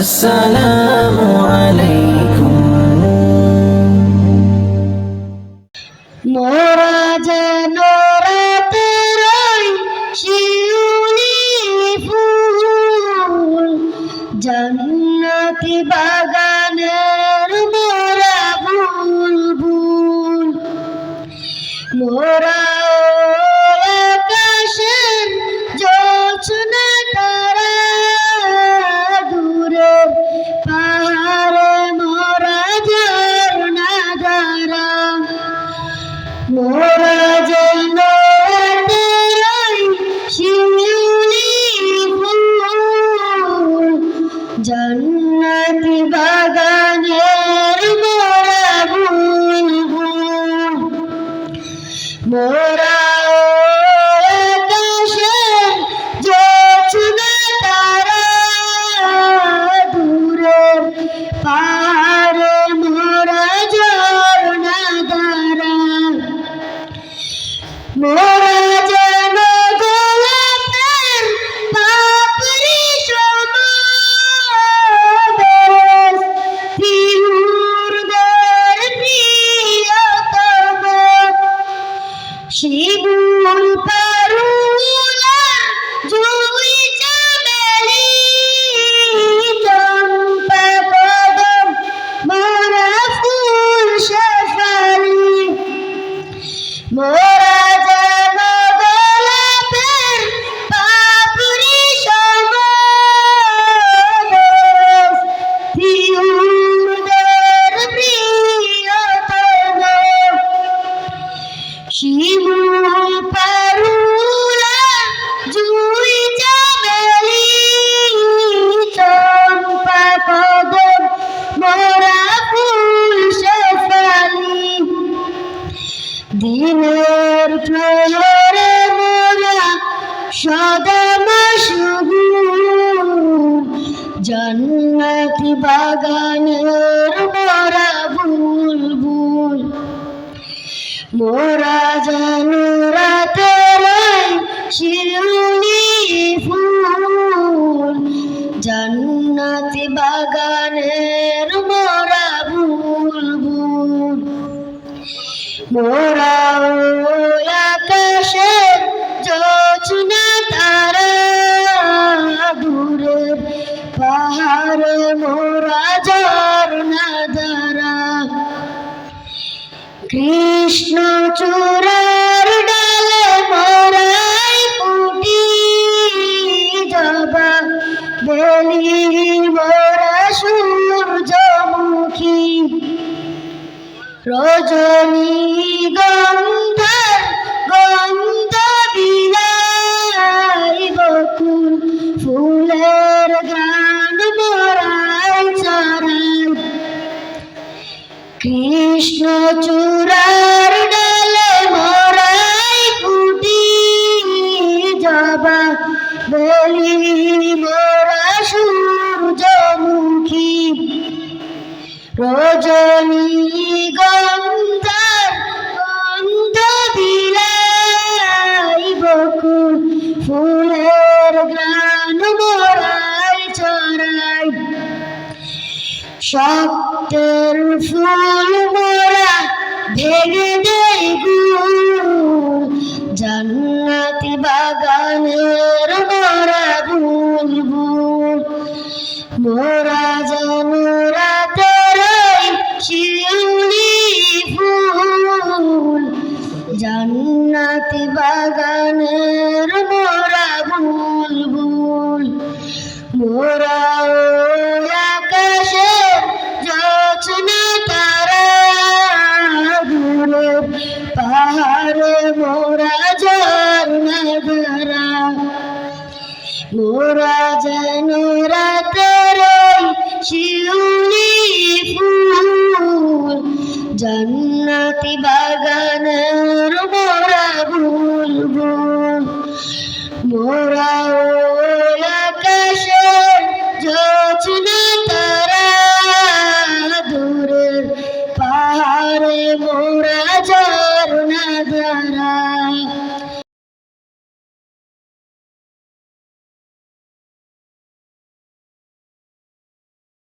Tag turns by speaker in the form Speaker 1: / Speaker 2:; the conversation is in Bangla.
Speaker 1: আসসালামু আলাইকুম।
Speaker 2: মোরা যেন রাতের শিউলি ফুল, জান্নাতি বাগানের মোরা বুলবুল। মোরা আকাশের জোছনা তারা, দূরের পাহাড়ে মোরা ঝরনা ধারা। মোরা যেন রাতের শিউলি ফুল, জান্নাতি বাগানের মোরা বুলবুল। মোরা আকাশের জোছনা তারা, দূরের পাহাড়ে মোরা ঝরনা ধারা। মোরা যেন গোলাপের পাপড়ি সমান, তিহুরদের প্রিয়তম। শিমুল পারুলা জুই চামেলি, চম্পা কদম মোরা ফুল শেফালি। মোরা যেন গোলাপের পাপড়ি সমান, তিহুরদের প্রিয়তম। শিমুল পারুলা জুই চামেলি, চম্পা কদম মোরা ফুল শেফালি। দিনের প্রহরে মোরা সদা মাশগুল, জান্নাতি বাগানের মোরা বুলবুল। মোরা যেন রাতের শিউলি ফুল, জান্নাতি বাগানের মোরা বুলবুল। মোরা আকাশের জোছনা তারা, দূরের পাহাড়ে মোরা ঝরনা ধারা। কৃষ্ণচূড়ার ডালে মোরাই ফুটি, জবা বেলি মোরা সূর্যমুখী। রজনীগন্ধার গন্ধ বিলাই, বকুল ফুলের গান মোরাই চড়াই। কৃষ্ণচূড়ার ডালে মোরাই ফুটি, জবা বেলি মোরা সূর্যমুখী। রজনীগন্ধার গন্ধ বিলাই, বকুল ফুলের গান মোরাই চড়াই। শক্তের ফুল মোরা ভেঙে দেই গুল, জান্নাতি বাগানের মোরা বুলবুল। মোরা যেন রাতের শিউলি ফুল, জান্নাতি বাগানের মোরা বুলবুল। মোরা আকাশের জোছনা তারা, দূরের পাহাড়ে মোরা ঝরনা ধারা। মোরা যেন রাতের শিউলি ফুল, জান্নাতি বাগানের মোরা বুলবুল। মোরা আকাশের জোছনা